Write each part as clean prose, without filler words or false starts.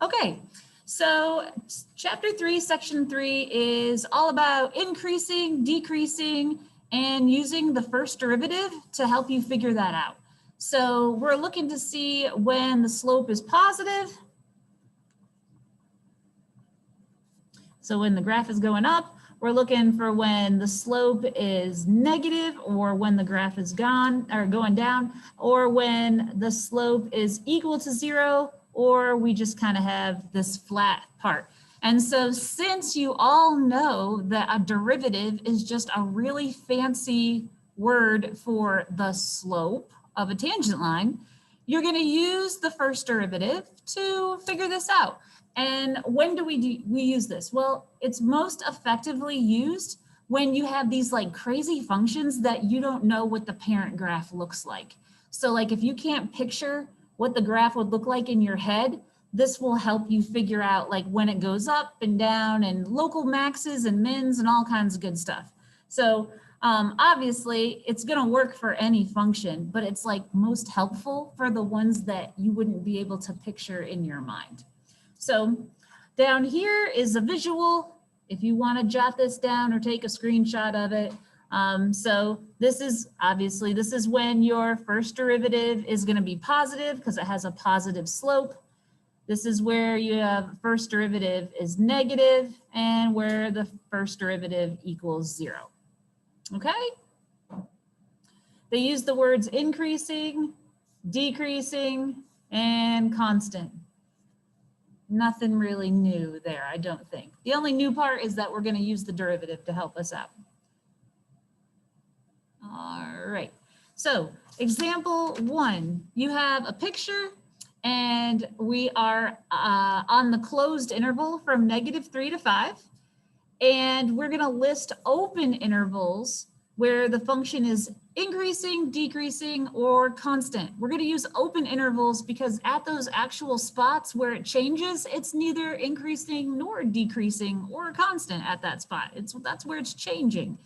Okay, so chapter 3, section 3 is all about increasing, decreasing, and using the first derivative to help you figure that out. So we're looking to see when the slope is positive. So when the graph is going up, we're looking for when the slope is negative, or when the graph is gone or going down, or when the slope is equal to 0, or we just kind of have this flat part. And so since you all know that a derivative is just a really fancy word for the slope of a tangent line, you're going to use the first derivative to figure this out. And when do we use this? Well, it's most effectively used when you have these like crazy functions that you don't know what the parent graph looks like. So like if you can't picture what the graph would look like in your head, this will help you figure out like when it goes up and down and local maxes and mins and all kinds of good stuff. So obviously it's going to work for any function, but it's like most helpful for the ones that you wouldn't be able to picture in your mind. So down here is a visual if you want to jot this down or take a screenshot of it. So this is obviously, this is when your first derivative is going to be positive because it has a positive slope. This is where you have first derivative is negative and where the first derivative equals 0. Okay? They use the words increasing, decreasing, and constant. Nothing really new there, I don't think. The only new part is that we're going to use the derivative to help us out. All right, so example 1, you have a picture and we are on the closed interval from -3 to 5. And we're going to list open intervals where the function is increasing, decreasing, or constant. We're going to use open intervals because at those actual spots where it changes, it's neither increasing nor decreasing or constant at that spot. That's where it's changing.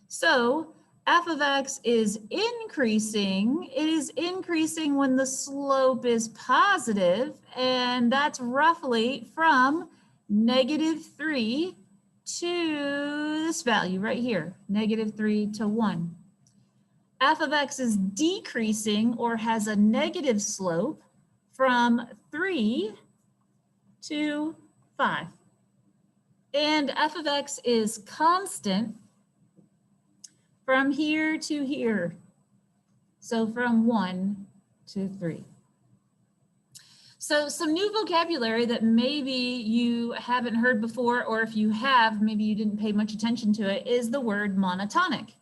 So f of x is increasing. It is increasing when the slope is positive, and that's roughly from -3 to this value right here, -3 to 1. F of x is decreasing or has a negative slope from 3 to 5. And f of x is constant from here to here. So from 1 to 3. So some new vocabulary that maybe you haven't heard before, or if you have, maybe you didn't pay much attention to it, is the word monotonic.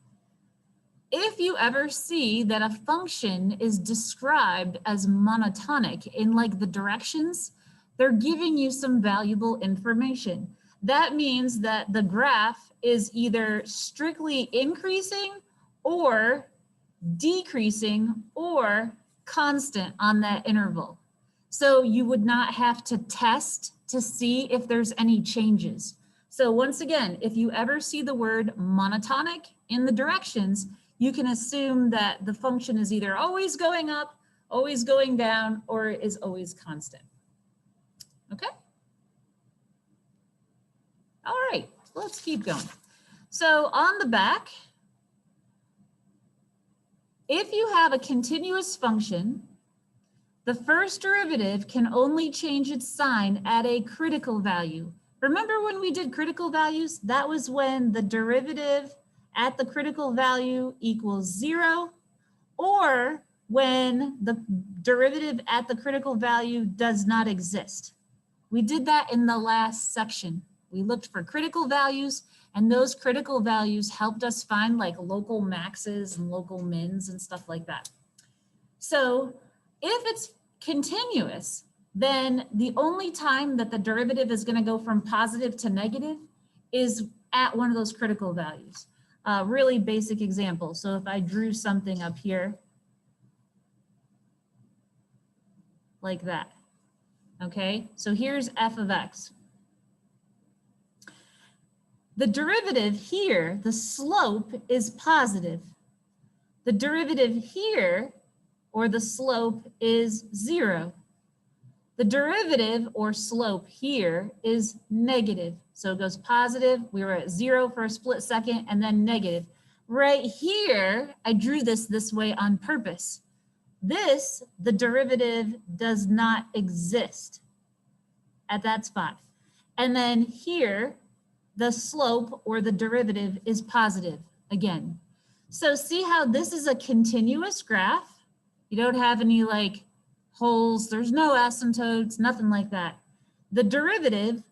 If you ever see that a function is described as monotonic in like the directions, they're giving you some valuable information. That means that the graph is either strictly increasing or decreasing or constant on that interval. So you would not have to test to see if there's any changes. So once again, if you ever see the word monotonic in the directions, you can assume that the function is either always going up, always going down, or is always constant. Okay? All right, let's keep going. So on the back, if you have a continuous function, the first derivative can only change its sign at a critical value. Remember when we did critical values? That was when the derivative at the critical value equals 0, or when the derivative at the critical value does not exist. We did that in the last section. We looked for critical values, and those critical values helped us find like local maxes and local mins and stuff like that. So if it's continuous, then the only time that the derivative is going to go from positive to negative is at one of those critical values. Really basic example. So if I drew something up here like that, okay? So here's f of x. The derivative here, the slope, is positive. The derivative here, or the slope, is 0. The derivative or slope here is negative. So it goes positive. We were at 0 for a split second and then negative. Right here, I drew this way on purpose. This, the derivative does not exist at that spot. And then here, the slope or the derivative is positive again. So see how this is a continuous graph? You don't have any like holes, there's no asymptotes, nothing like that. The derivative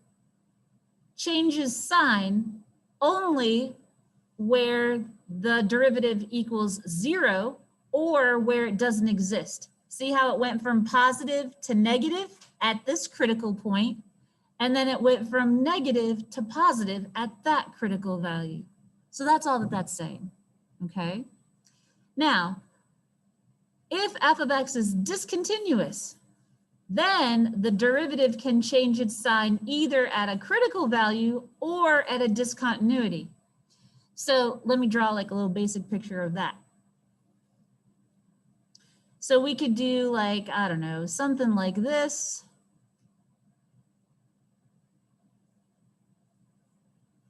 changes sign only where the derivative equals 0 or where it doesn't exist. See how it went from positive to negative at this critical point, and then it went from negative to positive at that critical value. So that's all that that's saying, okay? Now, if f of x is discontinuous, then the derivative can change its sign either at a critical value or at a discontinuity. So let me draw like a little basic picture of that. So we could do like, I don't know, something like this.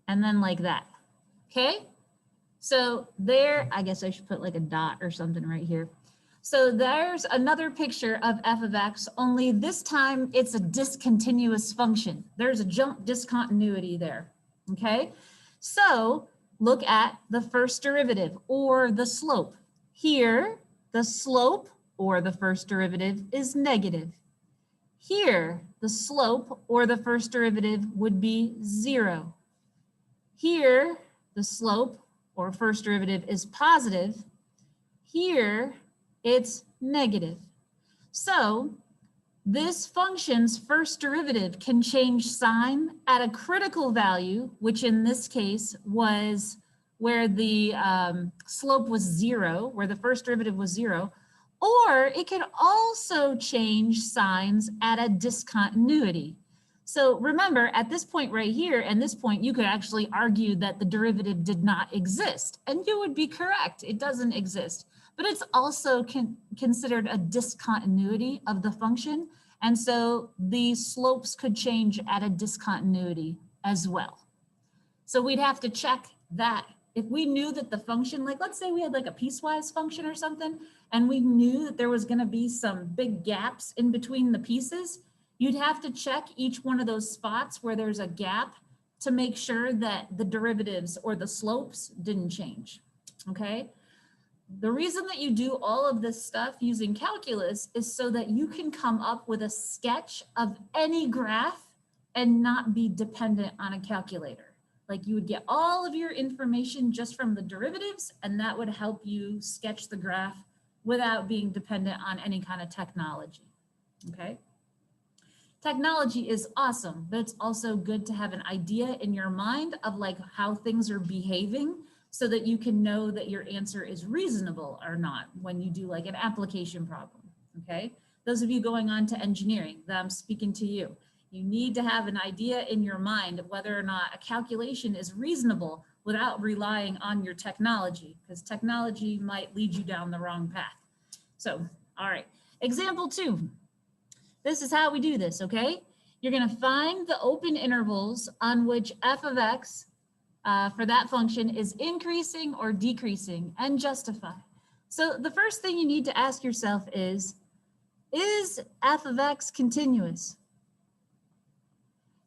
And then like that, okay? So there, I guess I should put like a dot or something right here. So there's another picture of f of x, only this time it's a discontinuous function. There's a jump discontinuity there, okay? So look at the first derivative or the slope. Here, the slope or the first derivative is negative. Here, the slope or the first derivative would be 0. Here, the slope or first derivative is positive. Here, it's negative. So this function's first derivative can change sign at a critical value, which in this case was where the slope was 0, where the first derivative was 0, or it can also change signs at a discontinuity. So remember, at this point right here and this point, you could actually argue that the derivative did not exist, and you would be correct. It doesn't exist, but it's also considered a discontinuity of the function. And so the slopes could change at a discontinuity as well. So we'd have to check that. If we knew that the function, like let's say we had like a piecewise function or something, and we knew that there was going to be some big gaps in between the pieces, you'd have to check each one of those spots where there's a gap to make sure that the derivatives or the slopes didn't change, okay? The reason that you do all of this stuff using calculus is so that you can come up with a sketch of any graph and not be dependent on a calculator. Like you would get all of your information just from the derivatives, and that would help you sketch the graph without being dependent on any kind of technology, okay? Technology is awesome, but it's also good to have an idea in your mind of like how things are behaving so that you can know that your answer is reasonable or not when you do like an application problem, okay? Those of you going on to engineering, that I'm speaking to you. You need to have an idea in your mind of whether or not a calculation is reasonable without relying on your technology, because technology might lead you down the wrong path. So, all right, example 2. This is how we do this, okay? You're gonna find the open intervals on which f of x for that function is increasing or decreasing and justify. So the first thing you need to ask yourself is f of x continuous?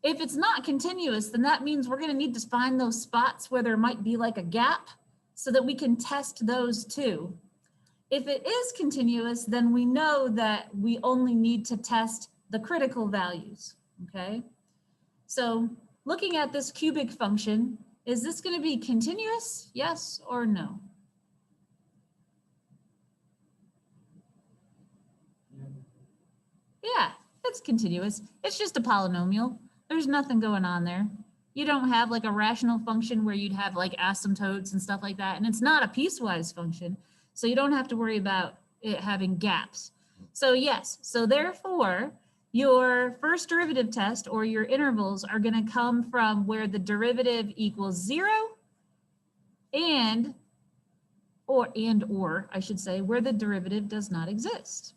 If it's not continuous, then that means we're gonna need to find those spots where there might be like a gap so that we can test those too. If it is continuous, then we know that we only need to test the critical values, okay? So looking at this cubic function, is this going to be continuous, yes or no? Yeah, it's continuous. It's just a polynomial. There's nothing going on there. You don't have like a rational function where you'd have like asymptotes and stuff like that, and it's not a piecewise function. So you don't have to worry about it having gaps. So yes, so therefore, your first derivative test or your intervals are going to come from where the derivative equals 0 and or I should say, where the derivative does not exist.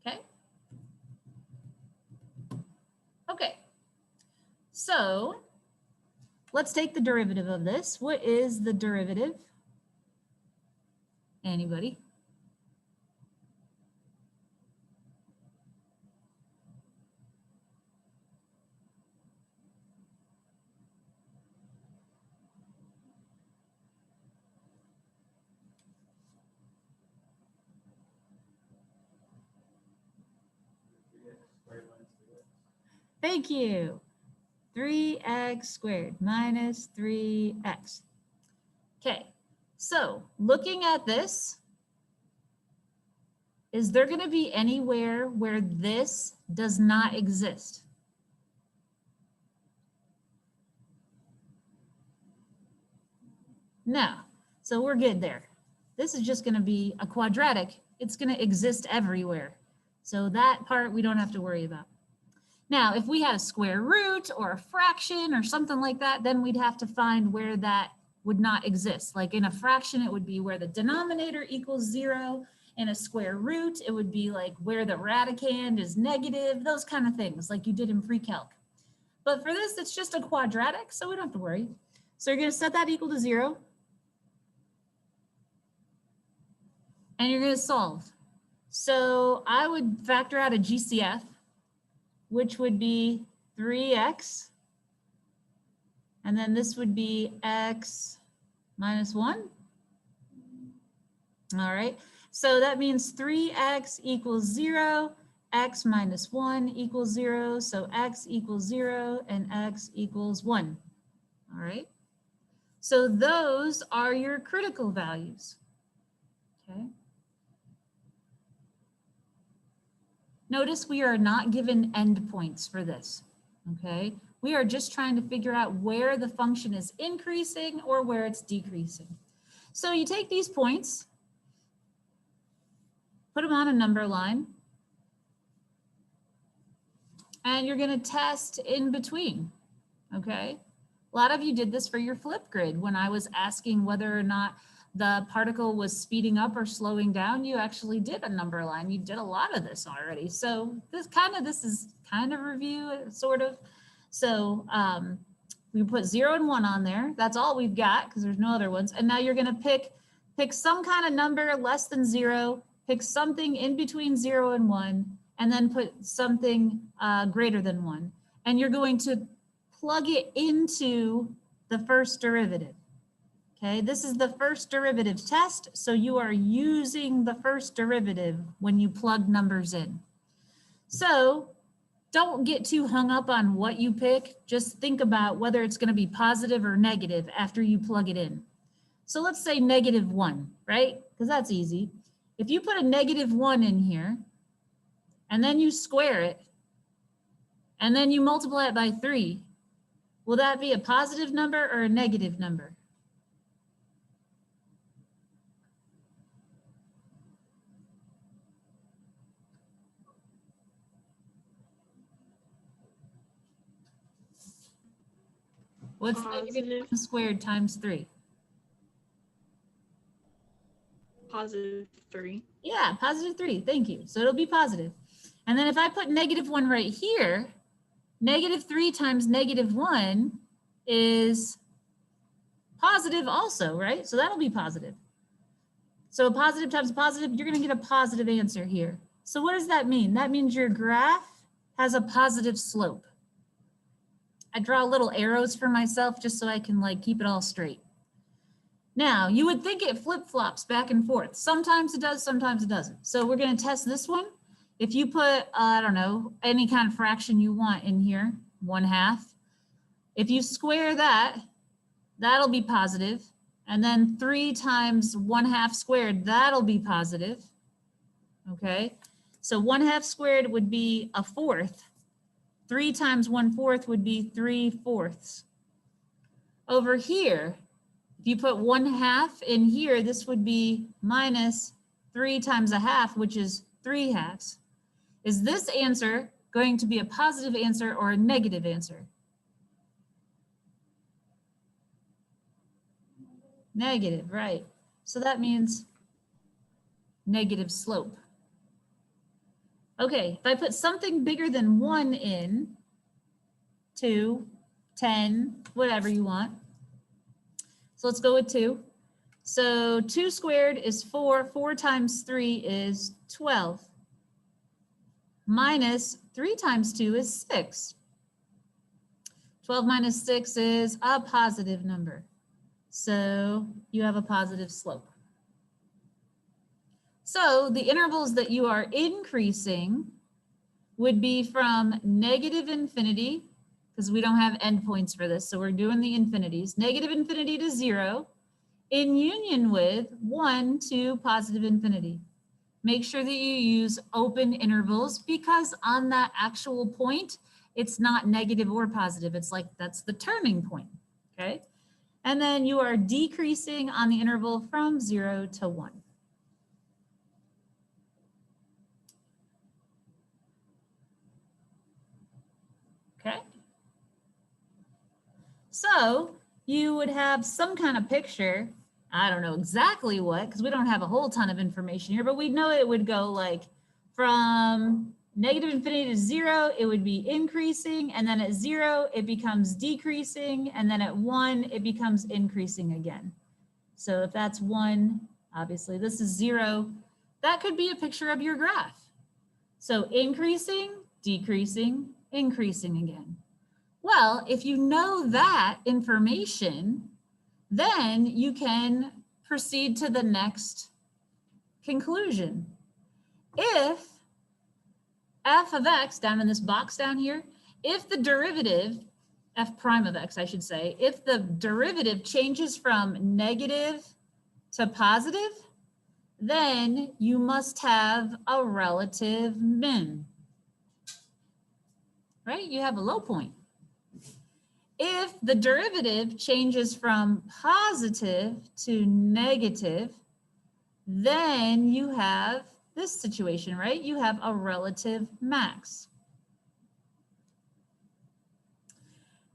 Okay? So let's take the derivative of this. What is the derivative? Anybody? Thank you. 3x squared minus 3x. Okay, so looking at this, is there going to be anywhere where this does not exist? No, so we're good there. This is just going to be a quadratic. It's going to exist everywhere. So that part we don't have to worry about. Now, if we had a square root or a fraction or something like that, then we'd have to find where that would not exist. Like in a fraction, it would be where the denominator equals 0. In a square root, it would be like where the radicand is negative, those kind of things like you did in pre-calc. But for this, it's just a quadratic, so we don't have to worry. So you're going to set that equal to 0. And you're going to solve. So I would factor out a GCF, which would be 3x. And then this would be x minus 1. All right. So that means 3x equals 0, x minus 1 equals 0. So x equals 0 and x equals 1. All right. So those are your critical values. Okay. Notice we are not given endpoints for this, okay? We are just trying to figure out where the function is increasing or where it's decreasing. So you take these points, put them on a number line, and you're going to test in between, okay? A lot of you did this for your flip grid when I was asking whether or not the particle was speeding up or slowing down. You actually did a number line. You did a lot of this already. So this is kind of review, sort of. So we put 0 and 1 on there. That's all we've got because there's no other ones. And now you're going to pick some kind of number less than 0, pick something in between 0 and 1, and then put something greater than 1. And you're going to plug it into the first derivative. Okay, this is the first derivative test, so you are using the first derivative when you plug numbers in. So don't get too hung up on what you pick. Just think about whether it's going to be positive or negative after you plug it in. So let's say -1, right? Because that's easy. If you put a -1 in here, and then you square it, and then you multiply it by 3, will that be a positive number or a negative number? What's -1 squared times 3? +3. Yeah, +3. Thank you. So it'll be positive. And then if I put -1 right here, -3 times -1 is positive also, right? So that'll be positive. So a positive times a positive, you're going to get a positive answer here. So what does that mean? That means your graph has a positive slope. I draw little arrows for myself just so I can like keep it all straight. Now, you would think it flip-flops back and forth. Sometimes it does, sometimes it doesn't. So we're going to test this one. If you put, I don't know, any kind of fraction you want in here, 1/2. If you square that, that'll be positive. And then 3 times 1/2 squared, that'll be positive. Okay, so 1/2 squared would be 1/4. 3 times 1/4 would be 3/4. Over here, if you put 1/2 in here, this would be minus 3 times 1/2, which is 3/2. Is this answer going to be a positive answer or a negative answer? Negative, right. So that means negative slope. Okay, if I put something bigger than 1 in, 2, 10, whatever you want. So let's go with 2. So 2 squared is 4. 4 times 3 is 12. Minus 3 times 2 is 6. 12 minus 6 is a positive number. So you have a positive slope. So the intervals that you are increasing would be from negative infinity, because we don't have endpoints for this, so we're doing the infinities, negative infinity to 0, in union with 1 to positive infinity. Make sure that you use open intervals, because on that actual point, it's not negative or positive. It's like that's the turning point, okay? And then you are decreasing on the interval from 0 to 1. Okay? So you would have some kind of picture. I don't know exactly what, because we don't have a whole ton of information here, but we know it would go like from negative infinity to 0, it would be increasing, and then at 0, it becomes decreasing, and then at 1, it becomes increasing again. So if that's 1, obviously this is 0, that could be a picture of your graph. So increasing, decreasing, increasing again. Well, if you know that information, then you can proceed to the next conclusion. If f of x, down in this box down here, if the derivative, f prime of x, I should say, if the derivative changes from negative to positive, then you must have a relative min, right? You have a low point. If the derivative changes from positive to negative, then you have this situation, right? You have a relative max.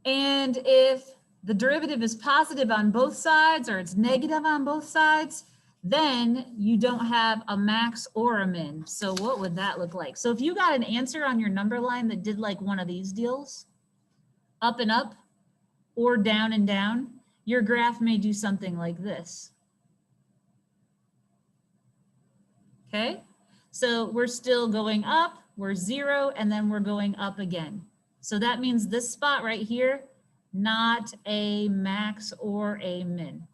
And if the derivative is positive on both sides or it's negative on both sides, then you don't have a max or a min. So what would that look like? So if you got an answer on your number line that did like one of these deals, up and up or down and down, your graph may do something like this. Okay, so we're still going up, we're 0, and then we're going up again. So that means this spot right here, not a max or a min.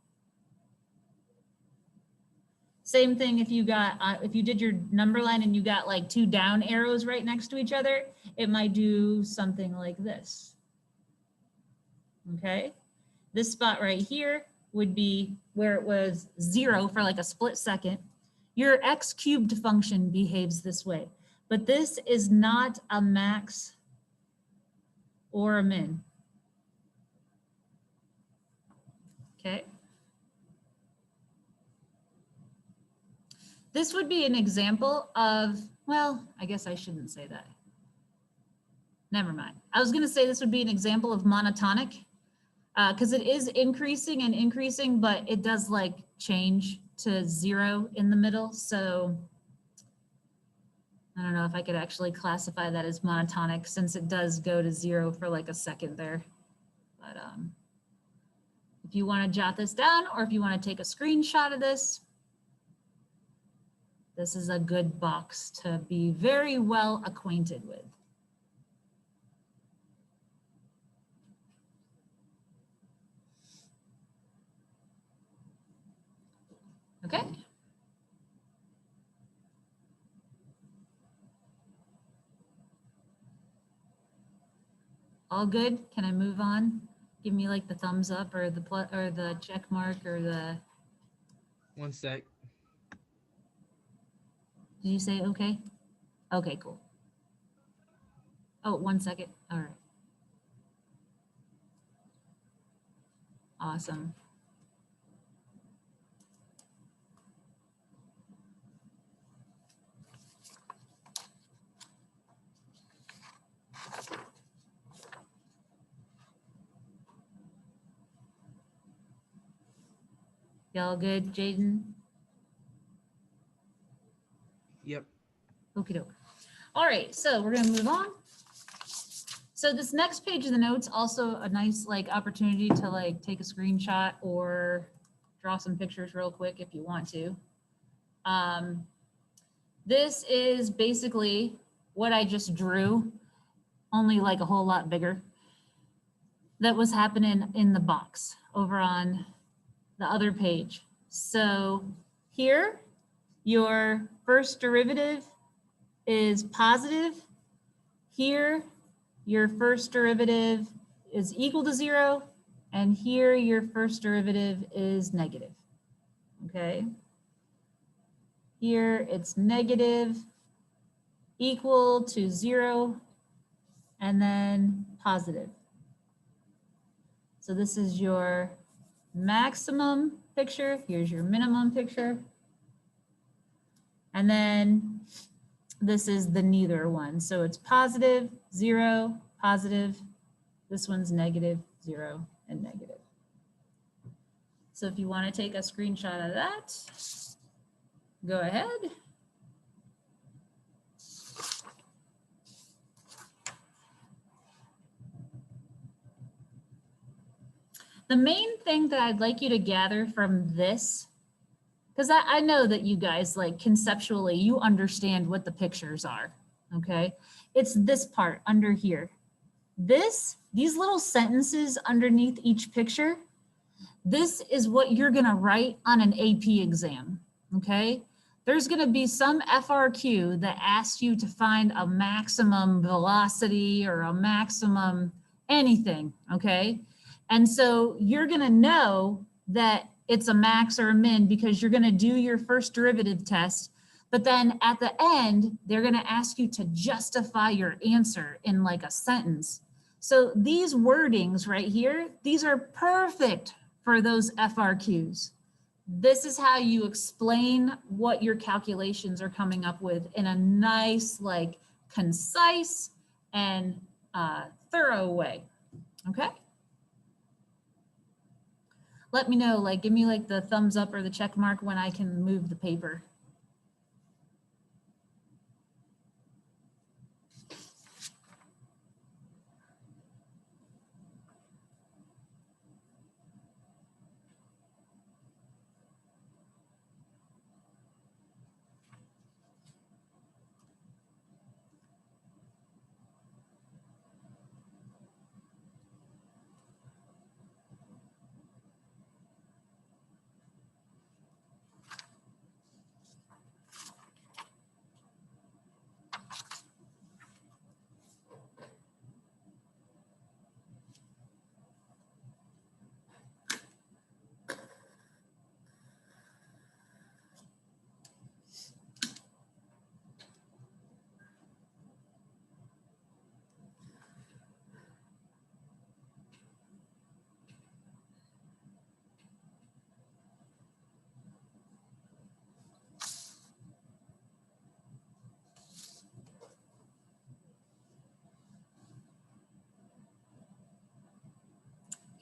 Same thing if you got, if you did your number line and you got like 2 down arrows right next to each other, it might do something like this. Okay, this spot right here would be where it was 0 for like a split second. Your x cubed function behaves this way, but this is not a max or a min. Okay. This would be an example of, well, I guess I shouldn't say that. Never mind. I was going to say this would be an example of monotonic, because it is increasing and increasing, but it does like change to 0 in the middle. So I don't know if I could actually classify that as monotonic, since it does go to 0 for like a second there. But if you want to jot this down, or if you want to take a screenshot of this, this is a good box to be very well acquainted with. Okay. All good? Can I move on? Give me like the thumbs up or the check mark or the. One sec. Did you say okay? Okay, cool. Oh, 1 second. All right. Awesome. Y'all good, Jaden? Yep. Okie doke. All right, so we're gonna move on. So this next page of the notes, also a nice like opportunity to like take a screenshot or draw some pictures real quick if you want to. This is basically what I just drew, only like a whole lot bigger. That was happening in the box over on the other page. So here, your first derivative is positive. Here, your first derivative is equal to 0. And here, your first derivative is negative. Okay. Here, it's negative, equal to 0, and then positive. So this is your maximum picture. Here's your minimum picture. And then this is the neither one. So it's positive, 0, positive. This one's negative, 0, and negative. So if you want to take a screenshot of that, go ahead. The main thing that I'd like you to gather from this, because I know that you guys like conceptually, you understand what the pictures are, okay? It's this part under here. These little sentences underneath each picture, this is what you're gonna write on an AP exam, okay? There's gonna be some FRQ that asks you to find a maximum velocity or a maximum anything, okay? And so you're gonna know that it's a max or a min because you're gonna do your first derivative test, but then at the end, they're gonna ask you to justify your answer in like a sentence. So these wordings right here, these are perfect for those FRQs. This is how you explain what your calculations are coming up with in a nice, like concise and thorough way, okay? Let me know, like, give me like the thumbs up or the check mark when I can move the paper.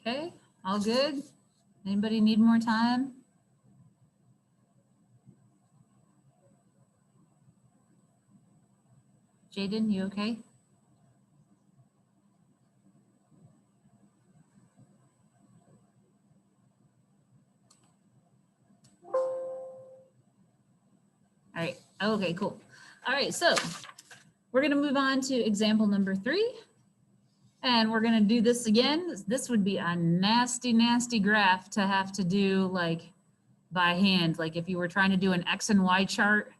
Okay, all good? Anybody need more time? Jaden, you okay? All right, okay, cool. All right, so we're gonna move on to example number 3. And we're gonna do this again. This would be a nasty, nasty graph to have to do like by hand. Like if you were trying to do an X and Y chart.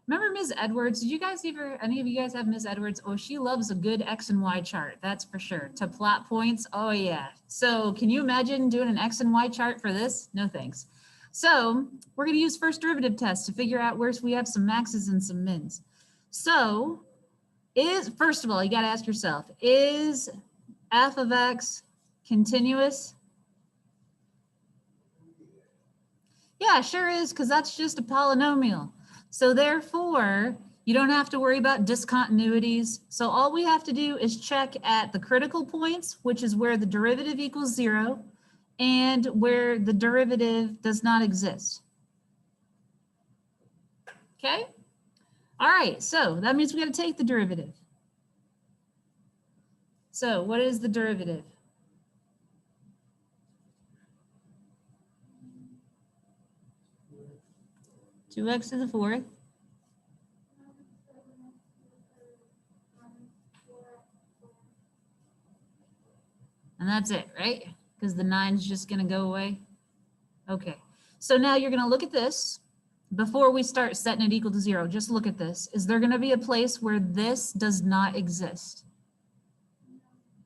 Remember Ms. Edwards? Did you guys any of you guys have Ms. Edwards? Oh, she loves a good X and Y chart, that's for sure. To plot points, oh yeah. So can you imagine doing an X and Y chart for this? No thanks. So we're gonna use first derivative test to figure out where we have some maxes and some mins. So first of all, you gotta ask yourself, is f of x continuous? Yeah, sure is, because that's just a polynomial. So therefore, you don't have to worry about discontinuities. So all we have to do is check at the critical points, which is where the derivative equals 0 and where the derivative does not exist. Okay? All right, so that means we got to take the derivative. So what is the derivative? Two x to the fourth. And that's it, right? Because the 9's just going to go away. Okay. So now you're going to look at this. Before we start setting it equal to 0, just look at this. Is there going to be a place where this does not exist?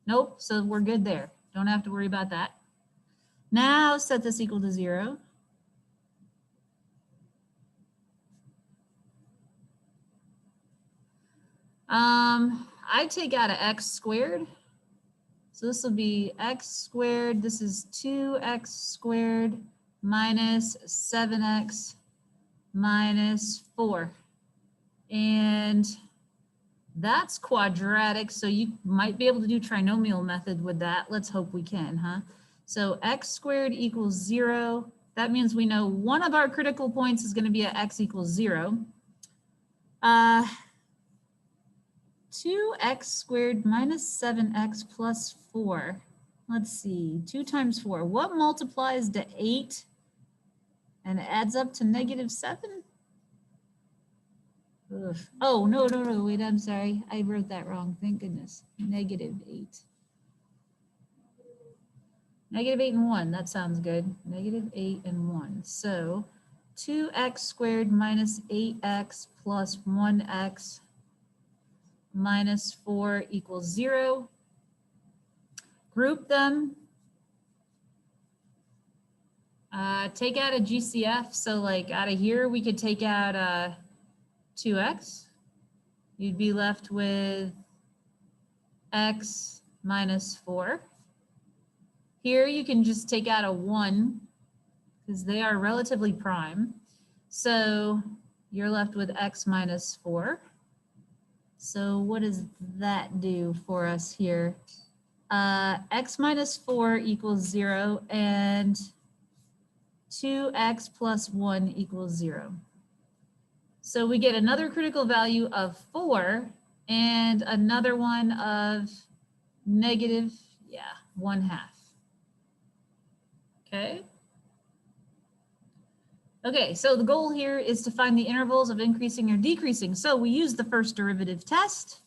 Nope. So we're good there. Don't have to worry about that. Now set this equal to 0. I take out an x squared. So this will be x squared. This is 2x squared minus 7x minus 4. And that's quadratic, so you might be able to do trinomial method with that. Let's hope we can, huh? So x squared equals 0. That means we know one of our critical points is going to be at x equals 0. 2x squared minus 7x plus 4. Let's see, 2 times 4. What multiplies to 8 and adds up to negative 7? Ugh. Oh, no, wait, I'm sorry. I wrote that wrong. Thank goodness. Negative 8. Negative 8 and 1, that sounds good. Negative 8 and 1. So 2x squared minus 8x plus 1x minus 4 equals 0. Group them. Take out a GCF. So like out of here, we could take out 2x. You'd be left with x minus 4. Here you can just take out a 1 because they are relatively prime. So you're left with x minus 4. So what does that do for us here? X minus 4 equals 0 and 2x plus 1 equals 0. So we get another critical value of 4 and another one of negative, 1/2. Okay. Okay, so the goal here is to find the intervals of increasing or decreasing. So we use the first derivative test.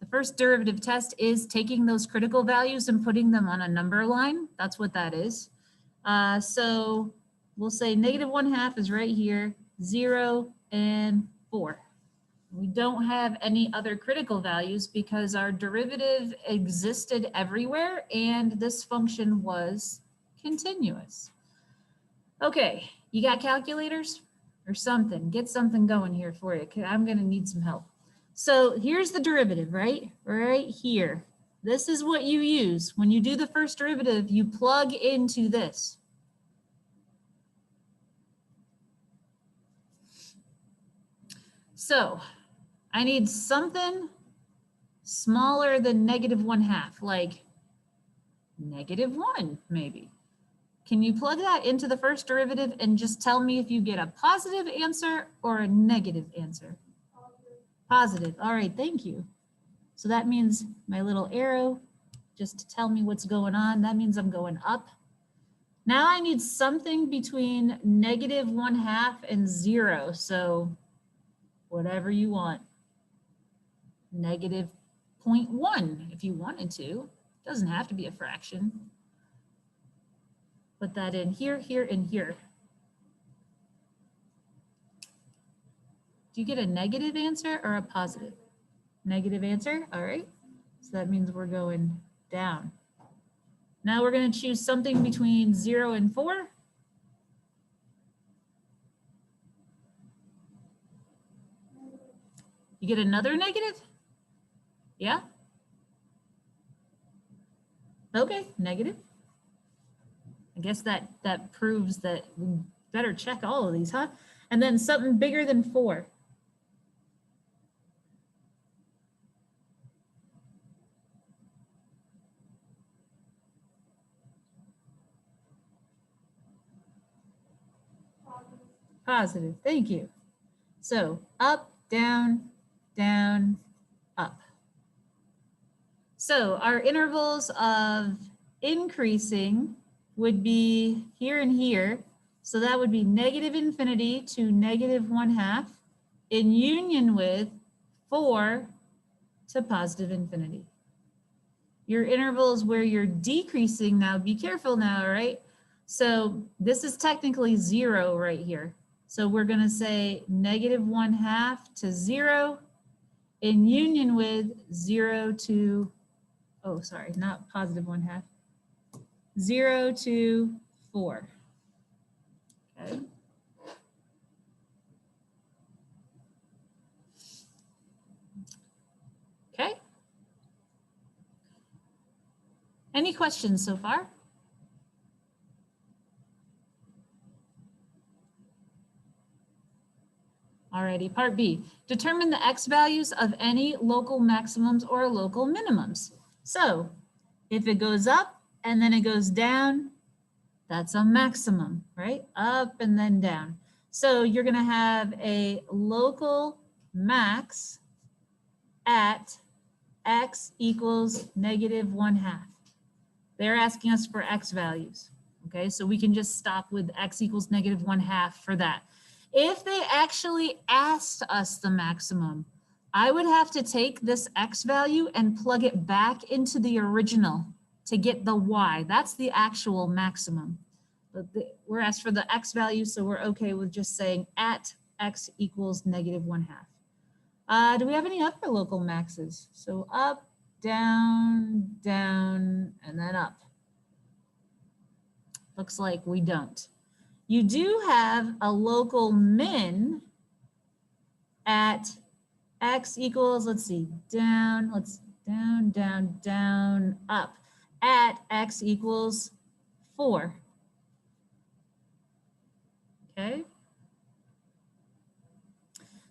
The first derivative test is taking those critical values and putting them on a number line. That's what that is. So we'll say negative 1/2 is right here, 0 and 4. We don't have any other critical values because our derivative existed everywhere and this function was continuous. Okay, you got calculators or something? Get something going here for you, because I'm going to need some help. So here's the derivative, right? Right here. This is what you use. When you do the first derivative, you plug into this. So I need something smaller than negative 1/2, like negative 1, maybe. Can you plug that into the first derivative and just tell me if you get a positive answer or a negative answer? Positive. All right, thank you. So that means my little arrow, just to tell me what's going on, that means I'm going up. Now I need something between negative 1/2 and 0. So whatever you want. Negative 0.1 if you wanted to. Doesn't have to be a fraction. Put that in here, here, and here. Do you get a negative answer or a positive? Negative answer, all right. So that means we're going down. Now we're going to choose something between 0 and 4. You get another negative? Yeah? Okay, negative. I guess that proves that we better check all of these, huh? And then something bigger than 4. Positive, thank you. So up, down, down, up. So our intervals of increasing would be here and here. So that would be negative infinity to negative 1/2 in union with 4 to positive infinity. Your intervals where you're decreasing now, be careful now, right? So this is technically 0 right here. So we're going to say negative 1/2 to 0 in union with 0 to, oh, sorry, not positive 1/2, 0 to 4. Okay. Okay. Any questions so far? Alrighty, part B. Determine the x values of any local maximums or local minimums. So if it goes up and then it goes down, that's a maximum, right? Up and then down. So you're going to have a local max at x equals negative 1/2. They're asking us for x values. Okay, so we can just stop with x equals negative 1/2 for that. If they actually asked us the maximum, I would have to take this x value and plug it back into the original to get the y. That's the actual maximum. But we're asked for the x value, so we're okay with just saying at x equals negative 1/2. Do we have any upper local maxes? So up, down, down, and then up. Looks like we don't. You do have a local min at x equals, let's see, down, down, down, down, up, at x equals 4. Okay.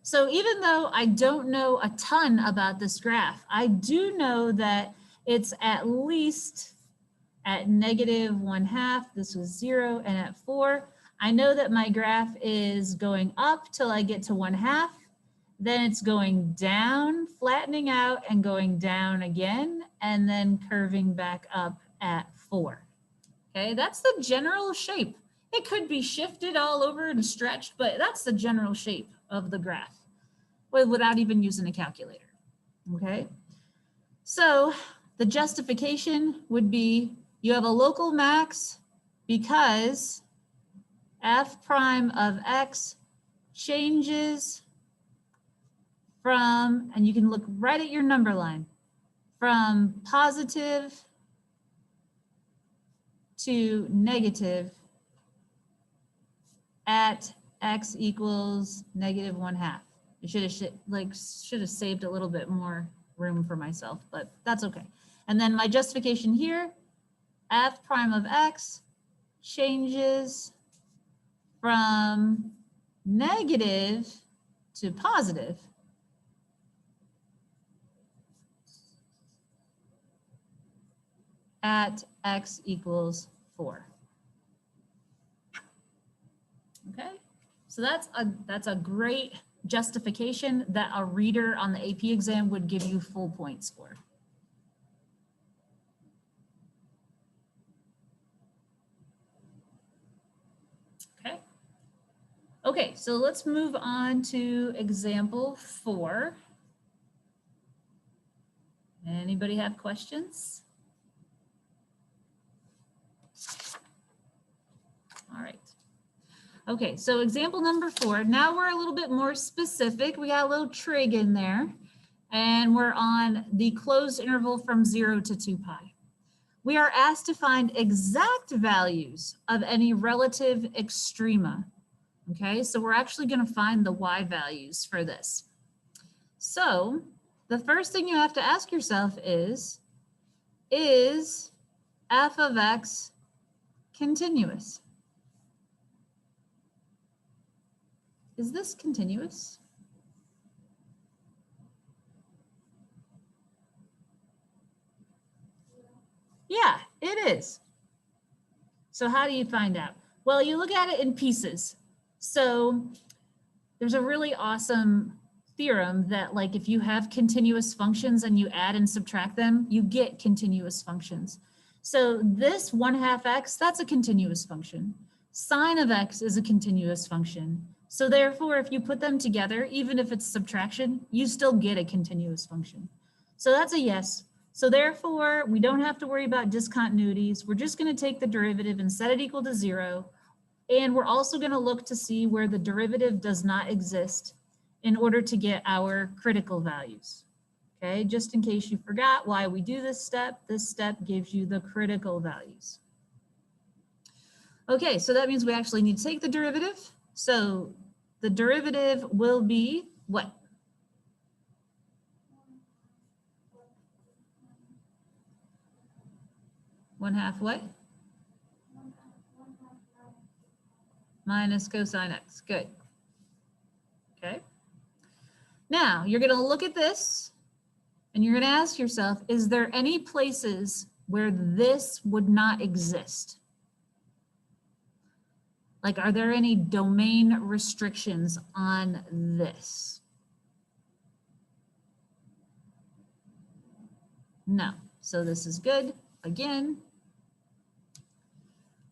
So even though I don't know a ton about this graph, I do know that it's at least at negative 1/2, this was 0, and at 4, I know that my graph is going up till I get to 1/2, then it's going down, flattening out and going down again, and then curving back up at 4. Okay, that's the general shape. It could be shifted all over and stretched, but that's the general shape of the graph without even using a calculator. Okay, so the justification would be you have a local max because f prime of x changes from, and you can look right at your number line, from positive to negative at x equals negative 1/2. I should have saved a little bit more room for myself, but that's okay. And then my justification here, f prime of x changes from negative to positive at x equals 4. Okay, so that's a great justification that a reader on the AP exam would give you full points for. Okay. Okay, so let's move on to example 4. Anybody have questions? All right. Okay, so example number 4. Now we're a little bit more specific. We got a little trig in there, and we're on the closed interval from 0 to 2 pi. We are asked to find exact values of any relative extrema. Okay, so we're actually going to find the y values for this. So the first thing you have to ask yourself is f of x continuous? Is this continuous? Yeah, it is. So how do you find out? Well, you look at it in pieces. So there's a really awesome theorem that like if you have continuous functions and you add and subtract them, you get continuous functions. So this 1/2 x, that's a continuous function. Sine of x is a continuous function. So therefore, if you put them together, even if it's subtraction, you still get a continuous function. So that's a yes. So therefore, we don't have to worry about discontinuities. We're just going to take the derivative and set it equal to 0. And we're also going to look to see where the derivative does not exist in order to get our critical values. Okay, just in case you forgot why we do this step gives you the critical values. Okay, so that means we actually need to take the derivative. So the derivative will be what? One half what? Minus cosine x. Good. Okay. Now you're going to look at this and you're going to ask yourself, is there any places where this would not exist? Like, are there any domain restrictions on this? No. So this is good. Again,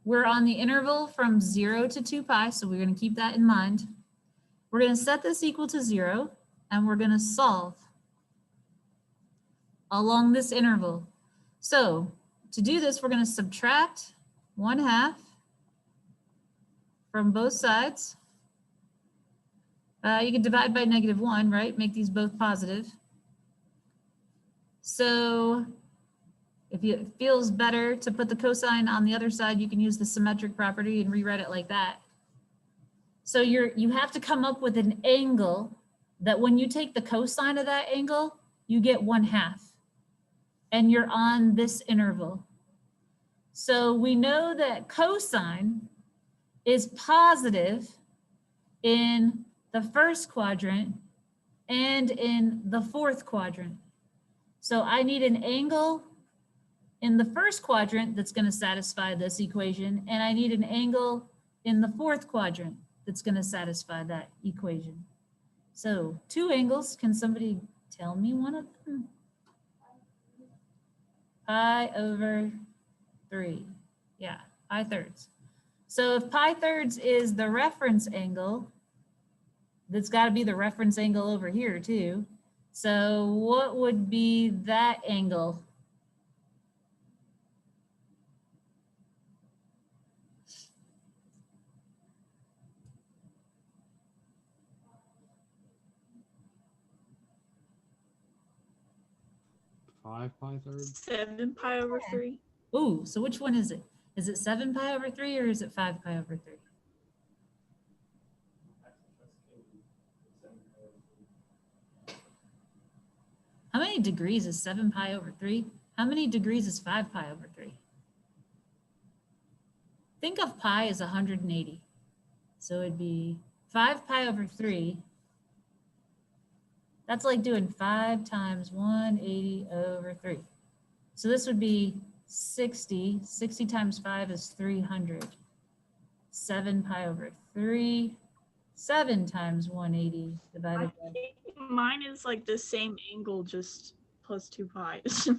we're on the interval from 0 to 2 pi, so we're going to keep that in mind. We're going to set this equal to 0, and we're going to solve along this interval. So to do this, we're going to subtract 1/2 from both sides. You can divide by -1, right? Make these both positive. So if it feels better to put the cosine on the other side, you can use the symmetric property and rewrite it like that. So you have to come up with an angle that when you take the cosine of that angle, you get 1/2. And you're on this interval. So we know that cosine is positive in the first quadrant and in the fourth quadrant. So I need an angle in the first quadrant that's going to satisfy this equation, and I need an angle in the fourth quadrant that's going to satisfy that equation. So 2 angles, can somebody tell me one of them? Pi/3. Yeah, pi/3. So if pi/3 is the reference angle, that's got to be the reference angle over here too. So what would be that angle? Five pi/3. 7 pi over 3. Ooh, so which one is it? Is it 7 pi over 3 or is it 5 pi over 3? How many degrees is 7 pi over 3? How many degrees is 5 pi over 3? Think of pi as 180. So it'd be 5 pi over 3. That's like doing 5 times 180 over 3. So this would be 60. 60 times 5 is 300. 7 pi over 3. 7 times 180 divided by... I think mine is like the same angle, just plus 2 pi's.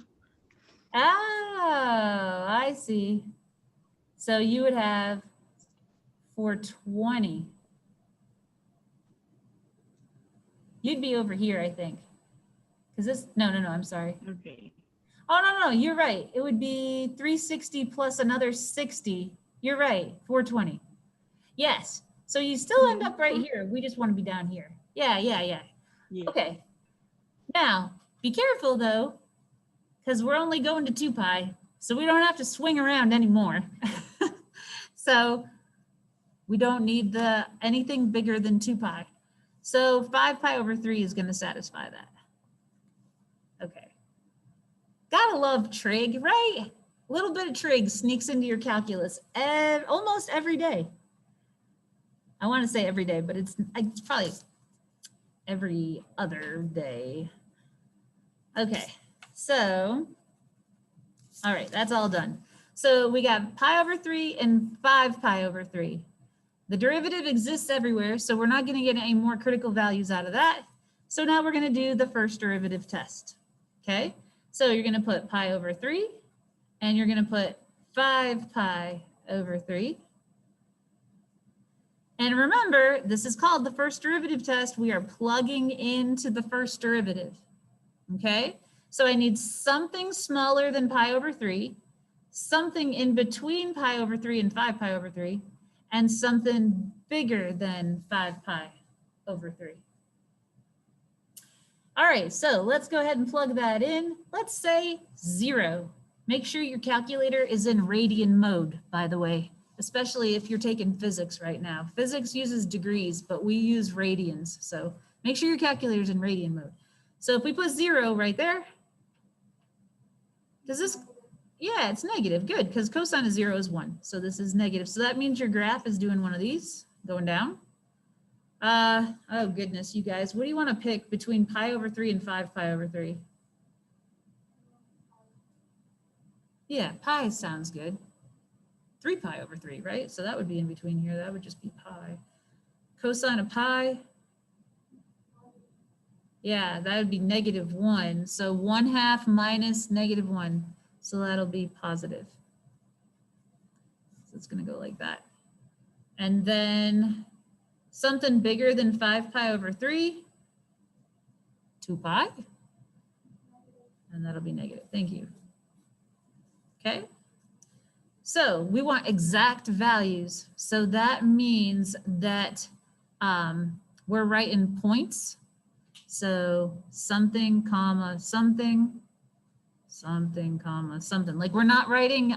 Oh, I see. So you would have 420. You'd be over here, I think. Because this, no, I'm sorry. Okay. Oh, no, you're right. It would be 360 plus another 60. You're right, 420. Yes, so you still end up right here. We just want to be down here. Yeah. Okay. Now, be careful though, because we're only going to 2 pi, so we don't have to swing around anymore. So we don't need anything bigger than 2 pi. So 5 pi over 3 is going to satisfy that. Okay. Gotta love trig, right? A little bit of trig sneaks into your calculus almost every day. I want to say every day, but it's probably every other day. Okay, so, all right, that's all done. So we got pi over 3 and 5 pi over 3. The derivative exists everywhere, so we're not going to get any more critical values out of that. So now we're going to do the first derivative test. Okay, so you're going to put pi over 3, and you're going to put 5 pi over 3. And remember, this is called the first derivative test. We are plugging into the first derivative. Okay, so I need something smaller than pi over 3, something in between pi over 3 and 5 pi over 3, and something bigger than 5 pi over 3. All right, so let's go ahead and plug that in. Let's say 0. Make sure your calculator is in radian mode, by the way, especially if you're taking physics right now. Physics uses degrees, but we use radians. So make sure your calculator is in radian mode. So if we put 0 right there, does this, yeah, it's negative, good, because cosine of 0 is 1. So this is negative. So that means your graph is doing one of these, going down. Oh goodness, you guys, what do you want to pick between pi over 3 and 5 pi over 3? Yeah, pi sounds good. 3 pi over 3, right? So that would be in between here. That would just be pi. Cosine of pi, yeah, that would be negative 1. So 1/2 minus negative 1. So that'll be positive. So it's going to go like that. And then something bigger than 5 pi over 3, 2 pi. And that'll be negative. Thank you. Okay. So we want exact values. So that means that we're writing points. So something, comma, something, something, comma, something. Like we're not writing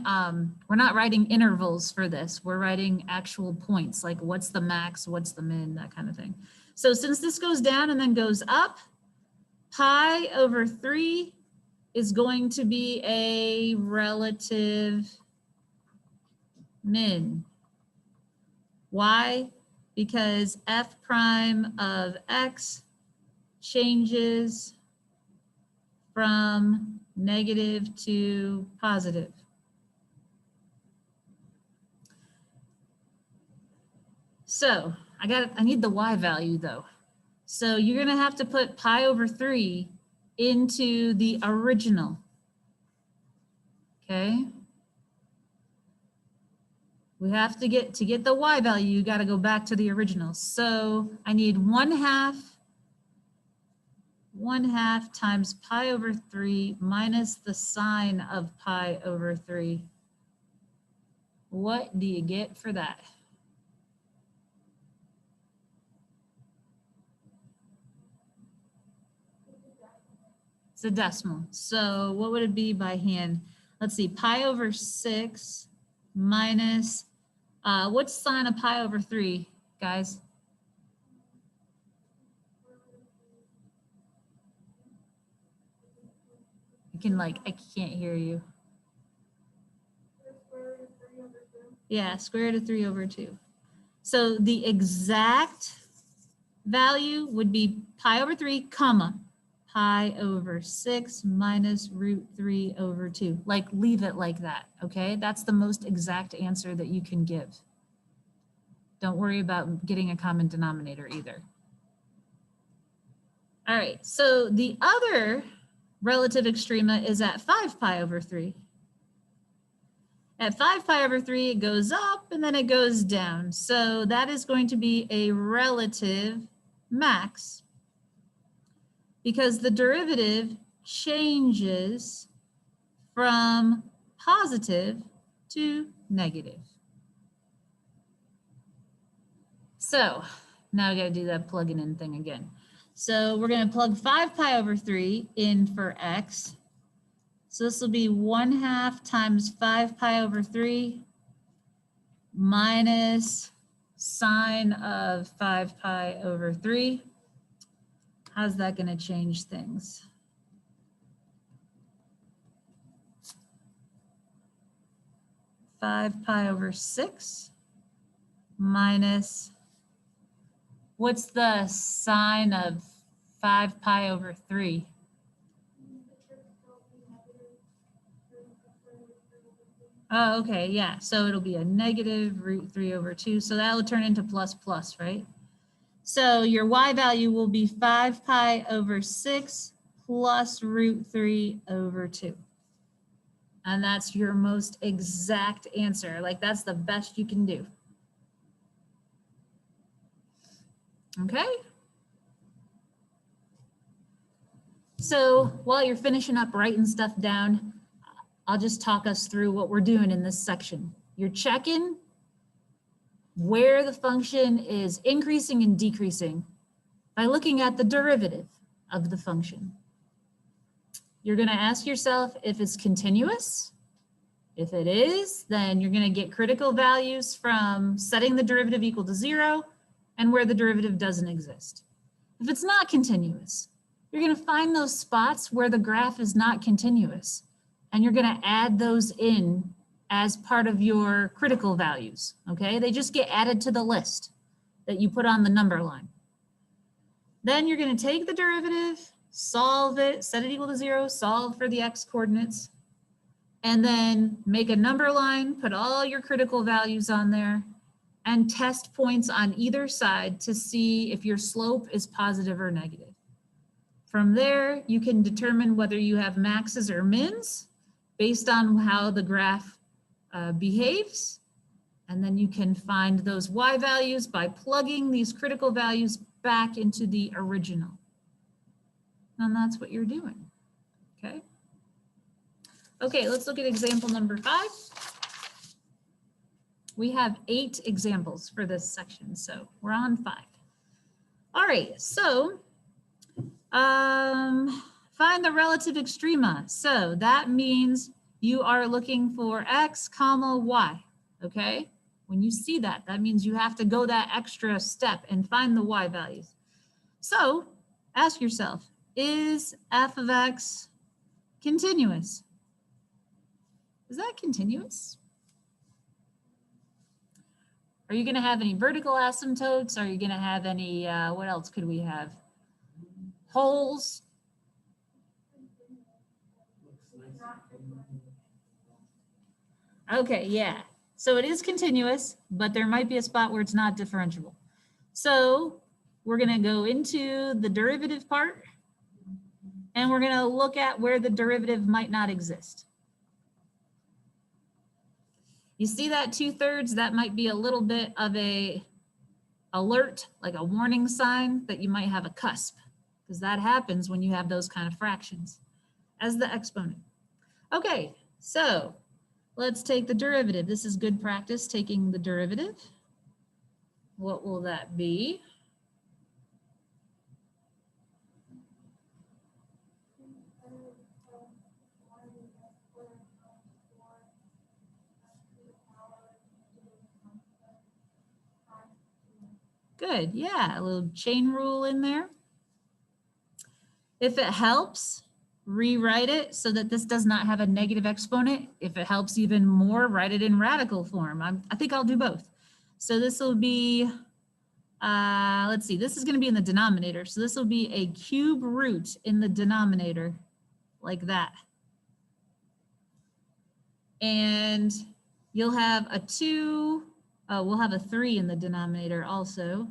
intervals for this. We're writing actual points, like what's the max, what's the min, that kind of thing. So since this goes down and then goes up, pi over 3 is going to be a relative min. Why? Because f prime of x changes from negative to positive. So I need the y value though. So you're gonna have to put pi over 3 into the original. Okay. We have to get the y value, you got to go back to the original. So I need 1/2 times pi over 3 minus the sine of pi over 3. What do you get for that? It's a decimal. So what would it be by hand? Let's see, pi over 6 minus, what's sine of pi over 3, guys? I can't hear you. Yeah, square root of 3 over 2. So the exact value would be pi over 3, comma, pi over 6 minus root 3 over 2. Like, leave it like that, okay? That's the most exact answer that you can give. Don't worry about getting a common denominator either. All right, so the other relative extrema is at 5 pi over 3. At 5 pi over 3, it goes up and then it goes down. So that is going to be a relative max because the derivative changes from positive to negative. So now I got to do that plugging in thing again. So we're going to plug 5 pi over 3 in for x. So this will be 1/2 times 5 pi over 3 minus sine of 5 pi over 3. How's that going to change things? Five pi over 6 minus, what's the sine of 5 pi over 3? Oh, okay, yeah. So it'll be a negative root 3 over 2. So that'll turn into plus plus, right? So your y value will be 5 pi over 6 plus root 3 over 2. And that's your most exact answer. Like that's the best you can do. Okay. So while you're finishing up writing stuff down, I'll just talk us through what we're doing in this section. You're checking where the function is increasing and decreasing by looking at the derivative of the function. You're going to ask yourself if it's continuous. If it is, then you're going to get critical values from setting the derivative equal to 0 and where the derivative doesn't exist. If it's not continuous, you're going to find those spots where the graph is not continuous, and you're going to add those in as part of your critical values, okay? They just get added to the list that you put on the number line. Then you're going to take the derivative, solve it, set it equal to 0, solve for the x coordinates, and then make a number line, put all your critical values on there, and test points on either side to see if your slope is positive or negative. From there, you can determine whether you have maxes or mins based on how the graph behaves. And then you can find those y values by plugging these critical values back into the original. And that's what you're doing, okay? Okay, let's look at example number 5. We have 8 examples for this section, so we're on 5. All right, so find the relative extrema. So that means you are looking for x comma y, okay? When you see that, that means you have to go that extra step and find the y values. So ask yourself, is f of x continuous? Is that continuous? Are you going to have any vertical asymptotes? Are you going to have any, what else could we have? Holes? Okay, yeah. So it is continuous, but there might be a spot where it's not differentiable. So we're going to go into the derivative part, and we're going to look at where the derivative might not exist. You see that 2/3? That might be a little bit of a alert, like a warning sign that you might have a cusp, because that happens when you have those kind of fractions as the exponent. Okay, so let's take the derivative. This is good practice, taking the derivative. What will that be? Good, yeah, a little chain rule in there. If it helps, rewrite it so that this does not have a negative exponent. If it helps even more, write it in radical form. I think I'll do both. So this will be, let's see, this is going to be in the denominator. So this will be a cube root in the denominator, like that. And you'll have a 2, we'll have a 3 in the denominator also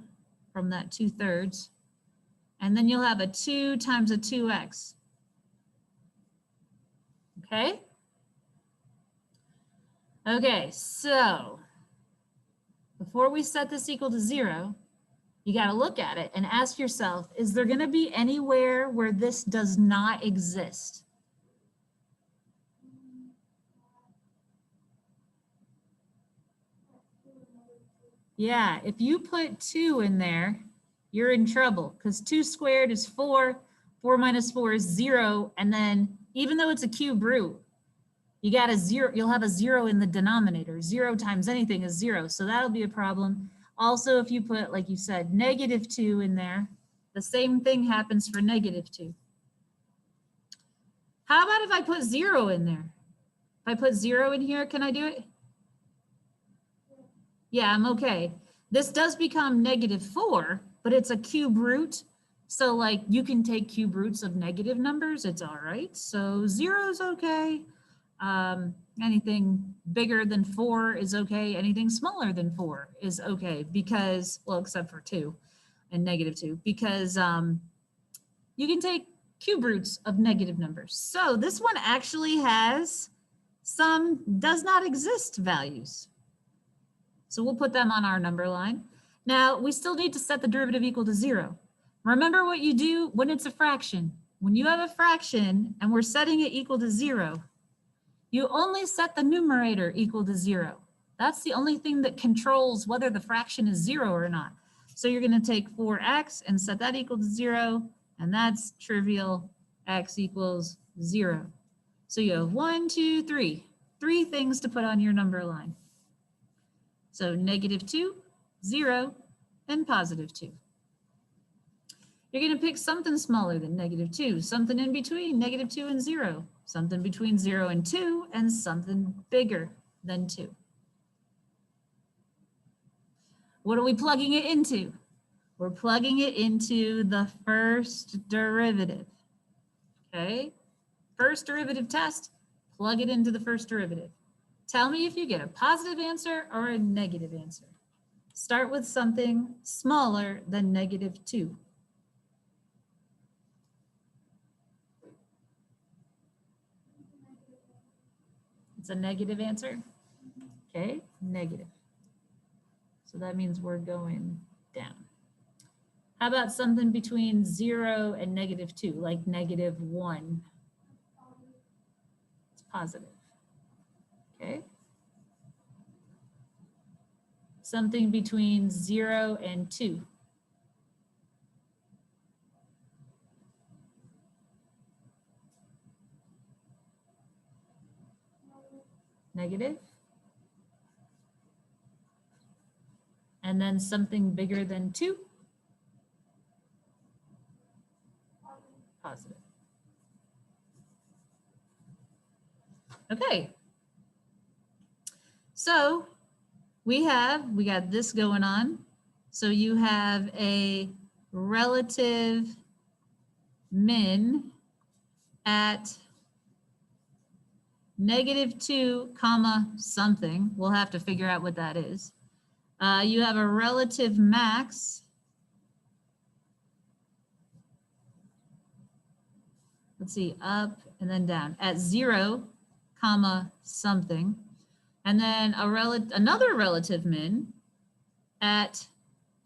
from that 2/3. And then you'll have a 2 times a 2x. Okay? Okay, so before we set this equal to 0, you got to look at it and ask yourself, is there going to be anywhere where this does not exist? Yeah, if you put 2 in there, you're in trouble because 2 squared is 4, 4 minus 4 is 0, and then even though it's a cube root, you got a 0, you'll have a 0 in the denominator. 0 times anything is 0, so that'll be a problem. Also, if you put, like you said, -2 in there, the same thing happens for -2. How about if I put 0 in there? If I put 0 in here, can I do it? Yeah, I'm okay. This does become -4, but it's a cube root. So like you can take cube roots of negative numbers, it's all right. So 0 is okay. Anything bigger than 4 is okay. Anything smaller than 4 is okay because, well, except for 2. and -2 because you can take cube roots of negative numbers. So this one actually has some does not exist values. So we'll put them on our number line. Now we still need to set the derivative equal to 0. Remember what you do when it's a fraction. When you have a fraction and we're setting it equal to 0, you only set the numerator equal to 0. That's the only thing that controls whether the fraction is 0 or not. So you're going to take 4x and set that equal to 0, and that's trivial, x equals 0. So you have 1, 2, 3. 3 things to put on your number line. So -2, 0, and +2. You're going to pick something smaller than -2, something in between -2 and 0, something between 0 and 2, and something bigger than 2. What are we plugging it into? We're plugging it into the first derivative. Okay? First derivative test, plug it into the first derivative. Tell me if you get a positive answer or a negative answer. Start with something smaller than -2. It's a negative answer. Okay, negative. So that means we're going down. How about something between 0 and -2, like -1? It's positive. Okay. Something between 0 and 2. Negative. And then something bigger than 2. Positive. Okay. So we got this going on. So you have a relative min at -2 comma something. We'll have to figure out what that is. You have a relative max. Let's see, up and then down at 0 comma something. And then another relative min at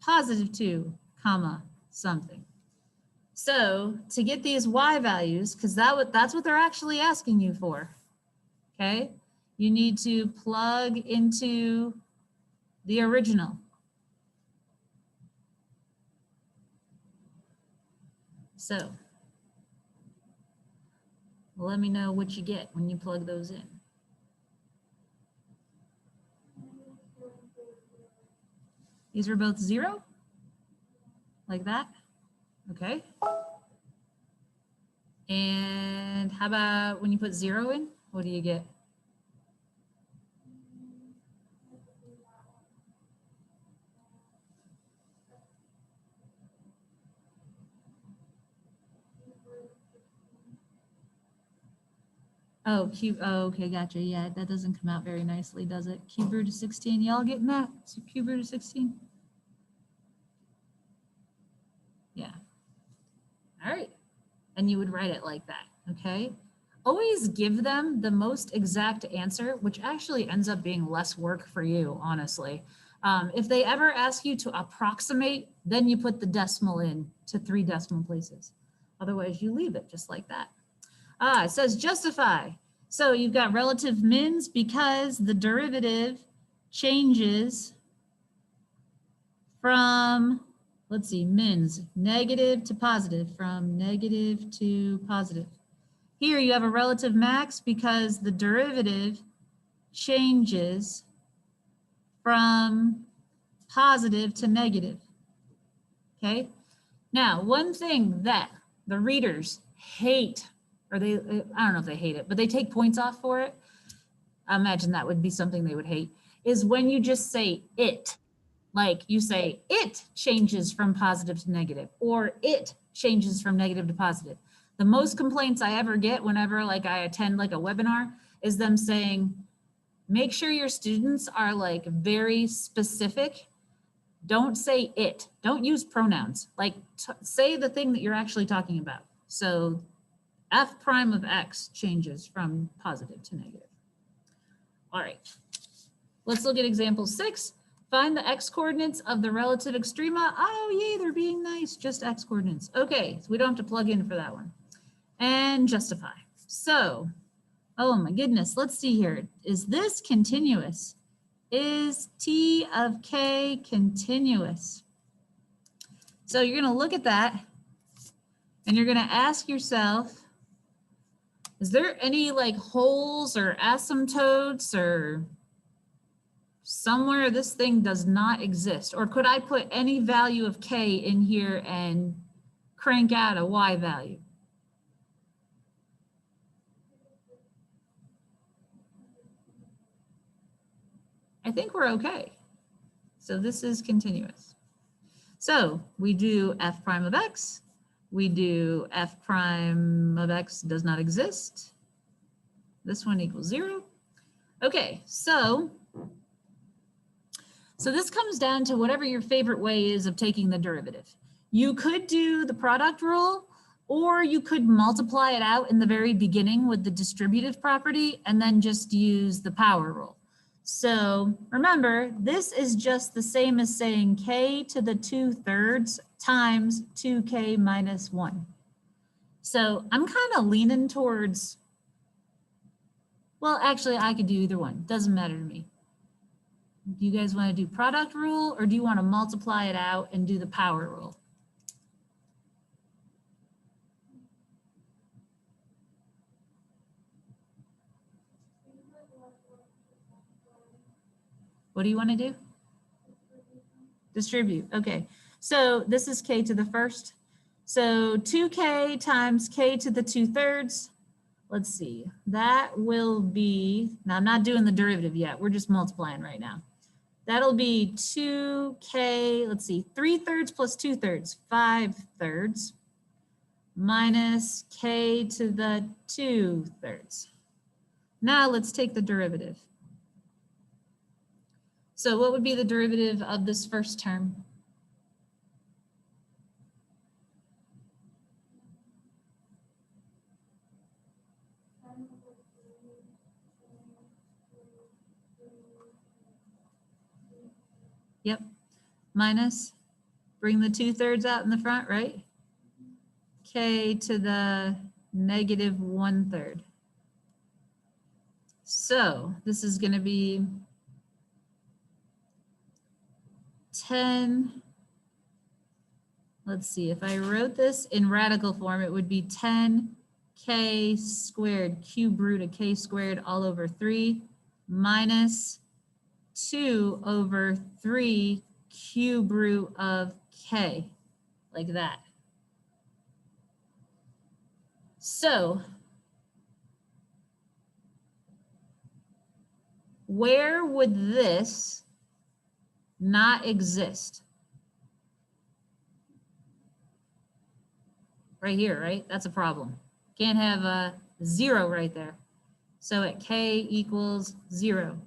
+2 comma something. So to get these y values, because that's what they're actually asking you for, okay, you need to plug into the original. So let me know what you get when you plug those in. These are both 0, like that. Okay. And how about when you put 0 in, what do you get? Oh, okay, gotcha. Yeah, that doesn't come out very nicely, does it? Cube root of 16. Y'all getting that? So cube root of 16? Yeah. All right. And you would write it like that, okay? Always give them the most exact answer, which actually ends up being less work for you, honestly. If they ever ask you to approximate, then you put the decimal in to 3 decimal places. Otherwise, you leave it just like that. It says justify. So you've got relative mins because the derivative changes from, let's see, mins, negative to positive, from negative to positive. Here you have a relative max because the derivative changes from positive to negative. Okay. Now, one thing that the readers hate, or I don't know if they hate it, but they take points off for it. I imagine that would be something they would hate, is when you just say it. Like you say, it changes from positive to negative, or it changes from negative to positive. The most complaints I ever get whenever like I attend like a webinar is them saying, make sure your students are like very specific Don't say it. Don't use pronouns. Like say the thing that you're actually talking about. So f prime of x changes from positive to negative. All right. Let's look at example 6. Find the x coordinates of the relative extrema. Oh, yay, they're being nice. Just x coordinates. Okay, so we don't have to plug in for that one. And justify. So, oh my goodness, let's see here. Is this continuous? Is t of k continuous? So you're going to look at that and you're going to ask yourself, is there any like holes or asymptotes or somewhere this thing does not exist? Or could I put any value of k in here and crank out a y value? I think we're okay. So this is continuous. So we do f prime of x. We do f prime of x does not exist. This one equals 0. Okay, so this comes down to whatever your favorite way is of taking the derivative. You could do the product rule, or you could multiply it out in the very beginning with the distributive property and then just use the power rule. So remember, this is just the same as saying k to the 2/3 times 2k minus 1. So I'm kind of leaning towards, well, actually, I could do either one. Doesn't matter to me. Do you guys want to do product rule, or do you want to multiply it out and do the power rule? What do you want to do? Distribute. Okay. So this is k to the first. So 2k times k to the 2/3. Let's see. That will be, now I'm not doing the derivative yet. We're just multiplying right now. That'll be 2k, let's see, 3/3 plus 2/3, 5/3, minus k to the 2/3. Now let's take the derivative. So what would be the derivative of this first term? Yep, minus, bring the 2/3 out in the front, right? K to the negative 1/3. So this is going to be 10. Let's see, if I wrote this in radical form, it would be 10k squared cube root of k squared all over 3 minus 2 over 3 cube root of k, like that. So where would this not exist? Right here, right? That's a problem. Can't have a 0 right there. So at k equals 0.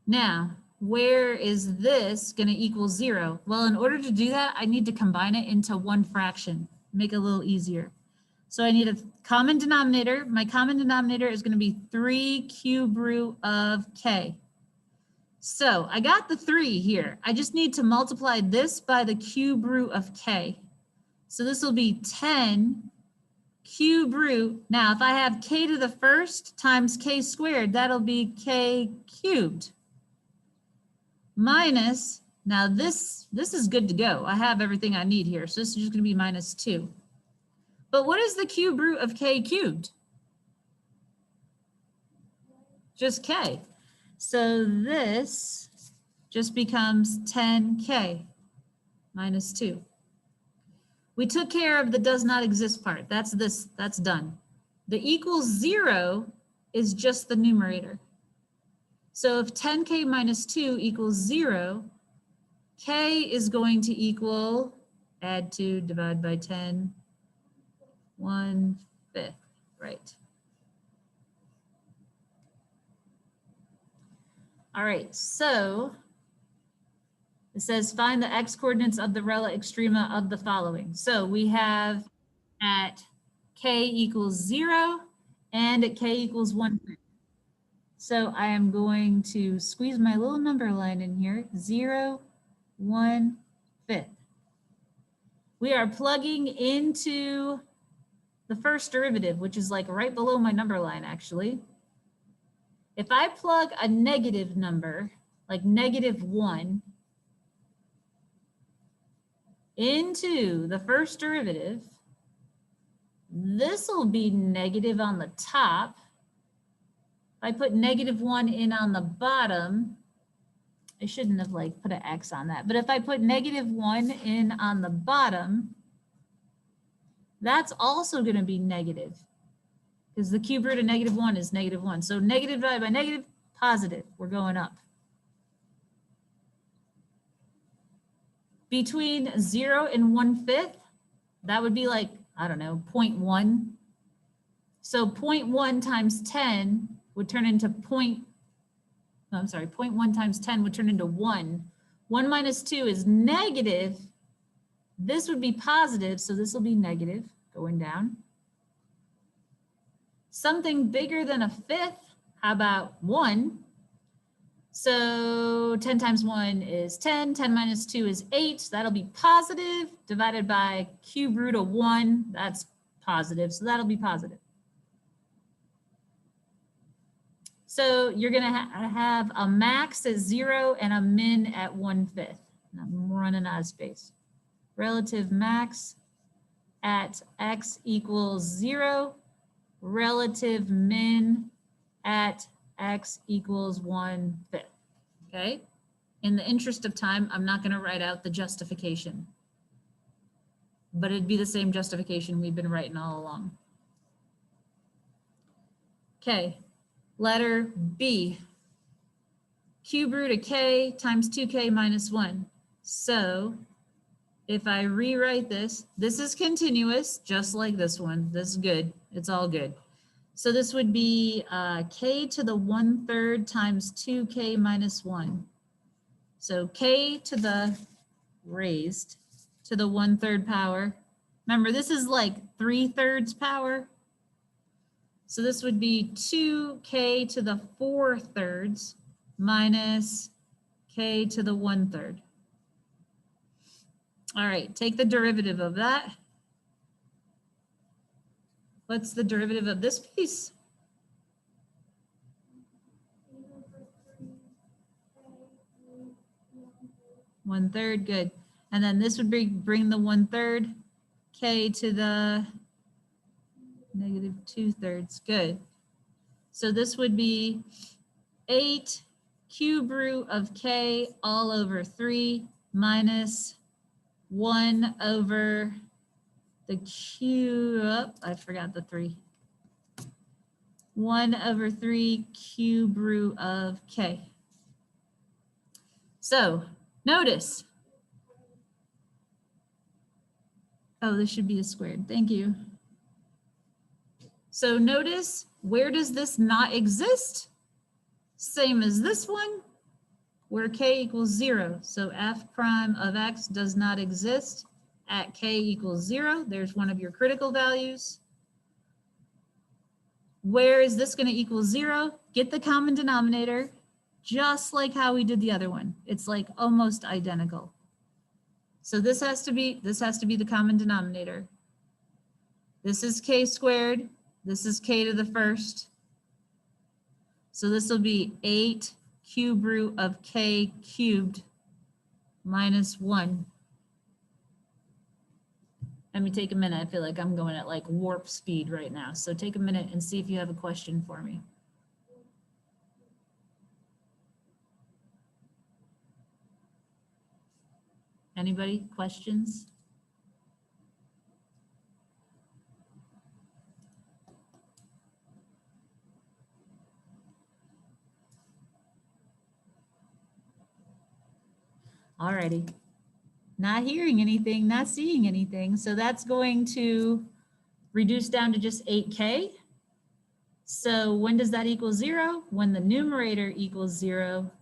Now, where is this going to equal 0? Well, in order to do that, I need to combine it into one fraction, make it a little easier. So I need a common denominator. My common denominator is going to be 3 cube root of k. So I got the 3 here. I just need to multiply this by the cube root of k. So this will be 10 cube root. Now, if I have k to the first times k squared, that'll be k cubed. Minus, now this is good to go. I have everything I need here. So this is just going to be minus 2. But what is the cube root of k cubed? Just k. So this just becomes 10k minus 2. We took care of the does not exist part. That's this, that's done. The equals 0 is just the numerator. So if 10k minus 2 equals 0, k is going to equal, add 2, divide by 10, 1/5, right? All right, so It says find the x coordinates of the rela extrema of the following. So we have at k equals 0 and at k equals 1. So I am going to squeeze my little number line in here, 0, 1/5. We are plugging into the first derivative, which is like right below my number line, actually. If I plug a negative number, like -1, into the first derivative, this will be negative on the top. If I put -1 in on the bottom, I shouldn't have like put an X on that, but if I put -1 in on the bottom, that's also going to be negative because the cube root of -1 is -1. So negative divided by negative, positive, we're going up. Between 0 and 1/5, that would be like, I don't know, 0.1. So 0.1 times 10 would turn into 0.1 times 10 would turn into 1. 1 minus 2 is negative. This would be positive, so this will be negative going down. Something bigger than 1/5, how about 1? So 10 times 1 is 10, 10 minus 2 is 8, that'll be positive, divided by cube root of 1, that's positive, so that'll be positive. So you're going to have a max at 0 and a min at 1/5. I'm running out of space. Relative max at x equals 0, relative min at x equals 1/5. Okay? In the interest of time, I'm not going to write out the justification, but it'd be the same justification we've been writing all along. Okay. Letter B, cube root of k times 2k minus 1. So if I rewrite this, this is continuous, just like this one. This is good. It's all good. So this would be k to the 1/3 times 2k minus 1. So k to the raised to the 1/3 power. Remember, this is like 3/3 power. So this would be 2k to the 4/3 minus k to the 1/3. All right, take the derivative of that. What's the derivative of this piece? One-third, good. And then this would bring the 1/3, k to the negative 2/3, good. So this would be 8 cube root of k all over 3 minus 1 over the cube, I forgot the 3. 1 over 3 cube root of k. So notice, oh, this should be a squared, thank you. So notice, where does this not exist? Same as this one, where k equals 0. So f prime of x does not exist at k equals 0. There's one of your critical values. Where is this going to equal 0? Get the common denominator, just like how we did the other one. It's like almost identical. So this has to be the common denominator. This is k squared. This is k to the first. So this will be 8 cube root of k cubed minus 1. Let me take a minute. I feel like I'm going at like warp speed right now. So take a minute and see if you have a question for me. Anybody? Questions? Alrighty. Not hearing anything, not seeing anything. So that's going to reduce down to just 8k. So when does that equal 0? When the numerator equals 0.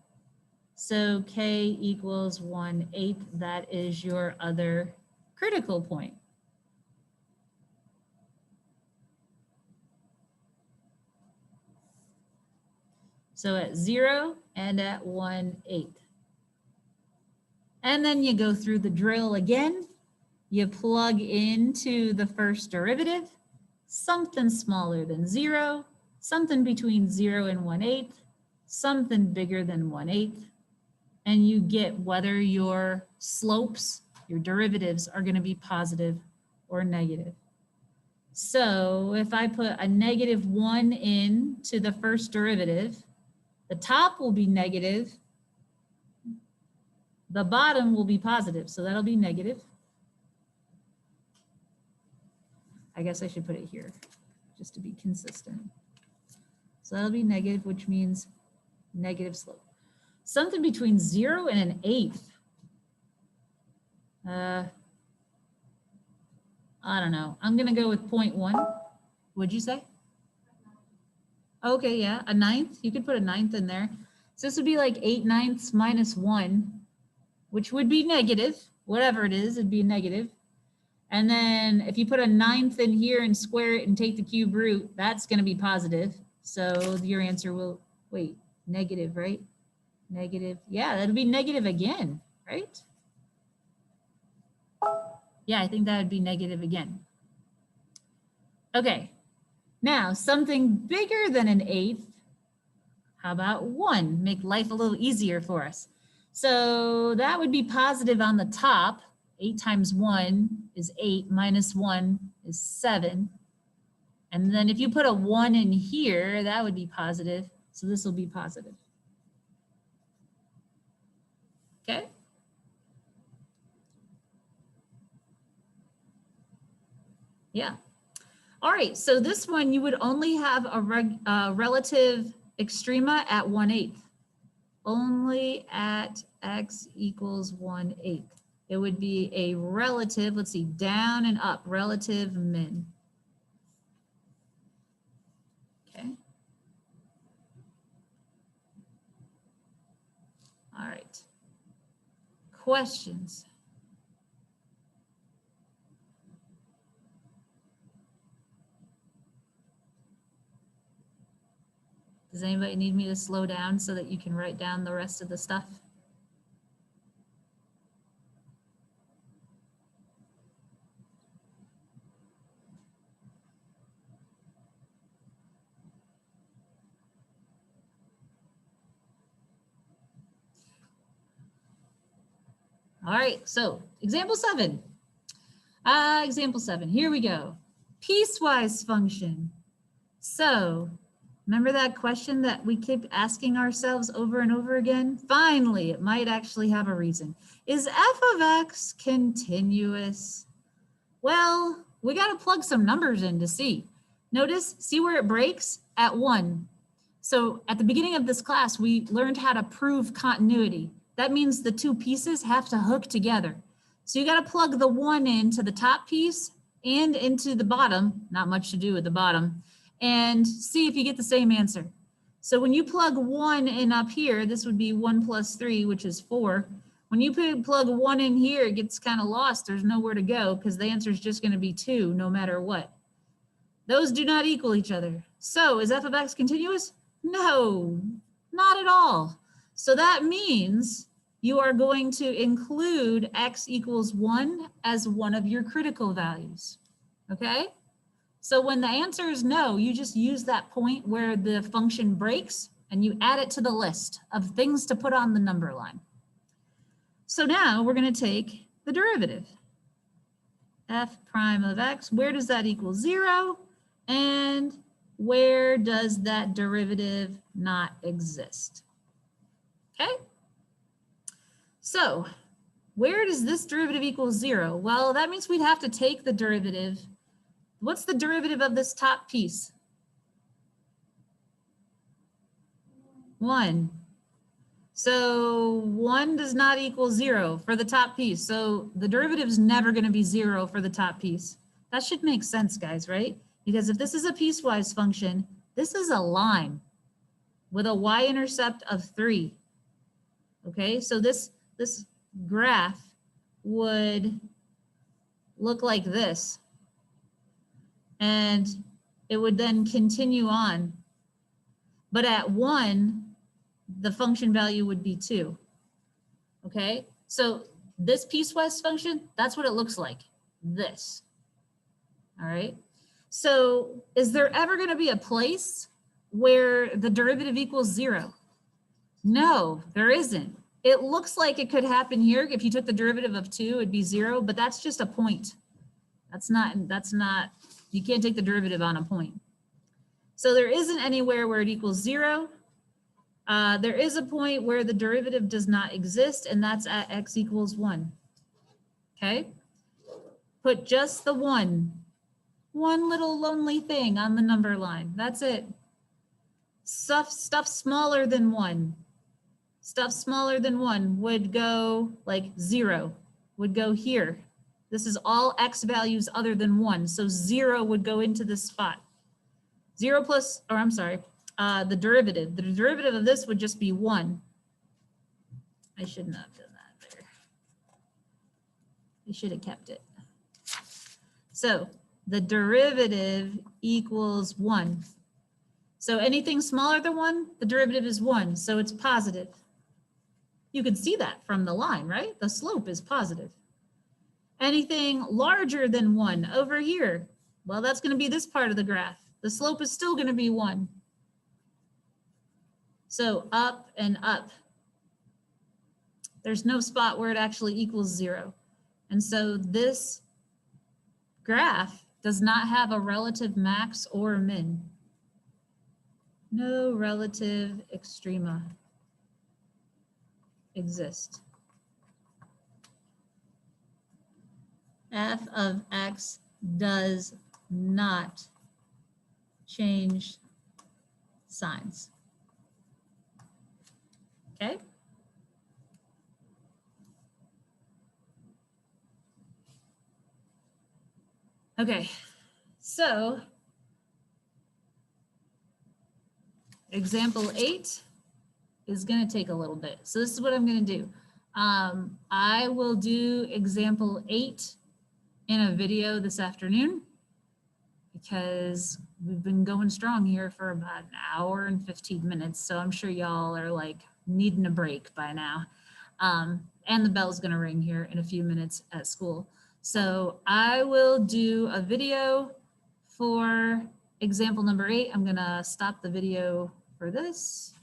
So k equals 1/8. That is your other critical point. So at 0 and at 1/8. And then you go through the drill again. You plug into the first derivative, something smaller than 0, something between 0 and 1/8, something bigger than 1/8, and you get whether your slopes, your derivatives, are going to be positive or negative. So if I put a -1 in to the first derivative, the top will be negative, the bottom will be positive, so that'll be negative. I guess I should put it here just to be consistent. So that'll be negative, which means negative slope. Something between 0 and 1/8. I don't know. I'm going to go with 0.1. What'd you say? Okay, yeah, a 1/9. You could put a 1/9 in there. So this would be like 8/9 minus 1, which would be negative. Whatever it is, it'd be negative. And then if you put a 1/9 in here and square it and take the cube root, that's going to be positive. So your answer will, wait, negative, right? Negative. Yeah, that'd be negative again, right? Yeah, I think that would be negative again. Okay, now something bigger than 1/8. How about 1? Make life a little easier for us. So that would be positive on the top. 8 times 1 is 8, minus 1 is 7. And then if you put a 1 in here, that would be positive. So this will be positive. Okay? Yeah. All right, so this one you would only have a relative extrema at 1/8. Only at x equals 1/8. It would be a relative, let's see, down and up, relative min. Okay. All right. Questions? Does anybody need me to slow down so that you can write down the rest of the stuff? All right, so example 7. Example 7, here we go. Piecewise function. So remember that question that we keep asking ourselves over and over again? Finally, it might actually have a reason. Is f of x continuous? Well, we got to plug some numbers in to see. Notice, see where it breaks? At 1. So at the beginning of this class, we learned how to prove continuity. That means the two pieces have to hook together. So you got to plug the 1 into the top piece and into the bottom, not much to do with the bottom, and see if you get the same answer. So when you plug 1 in up here, this would be 1 plus 3, which is 4. When you plug 1 in here, it gets kind of lost. There's nowhere to go because the answer is just going to be 2 no matter what. Those do not equal each other. So is f of x continuous? No, not at all. So that means you are going to include x equals 1 as one of your critical values, okay? So when the answer is no, you just use that point where the function breaks and you add it to the list of things to put on the number line. So now we're going to take the derivative. F prime of x, where does that equal 0? And where does that derivative not exist? Okay? So where does this derivative equal 0? Well, that means we'd have to take the derivative. What's the derivative of this top piece? 1. So 1 does not equal 0 for the top piece. So the derivative is never going to be 0 for the top piece. That should make sense, guys, right? Because if this is a piecewise function, this is a line with a y-intercept of 3. Okay, so this graph would look like this. And it would then continue on. But at 1, the function value would be 2. Okay, so this piecewise function, that's what it looks like, this. All right, so is there ever going to be a place where the derivative equals 0? No, there isn't. It looks like it could happen here. If you took the derivative of 2, it'd be 0, but that's just a point. That's not, you can't take the derivative on a point. So there isn't anywhere where it equals 0. There is a point where the derivative does not exist, and that's at x equals 1. Okay? Put just the 1 little lonely thing on the number line. That's it. Stuff smaller than 1. Stuff smaller than 1 would go like 0, would go here. This is all x values other than 1. So 0 would go into this spot. 0 plus, or I'm sorry, the derivative. The derivative of this would just be 1. I should not have done that there. I should have kept it. So the derivative equals 1. So anything smaller than 1, the derivative is 1. So it's positive. You can see that from the line, right? The slope is positive. Anything larger than 1 over here, well, that's going to be this part of the graph. The slope is still going to be 1. So up and up. There's no spot where it actually equals 0. And so this graph does not have a relative max or min. No relative extrema exist. F of x does not change signs. Okay? Okay, so example 8 is going to take a little bit. So this is what I'm going to do. I will do example 8 in a video this afternoon because we've been going strong here for about an hour and 15 minutes. So I'm sure y'all are like needing a break by now. And the bell's going to ring here in a few minutes at school. So I will do a video for example number 8. I'm going to stop the video for this.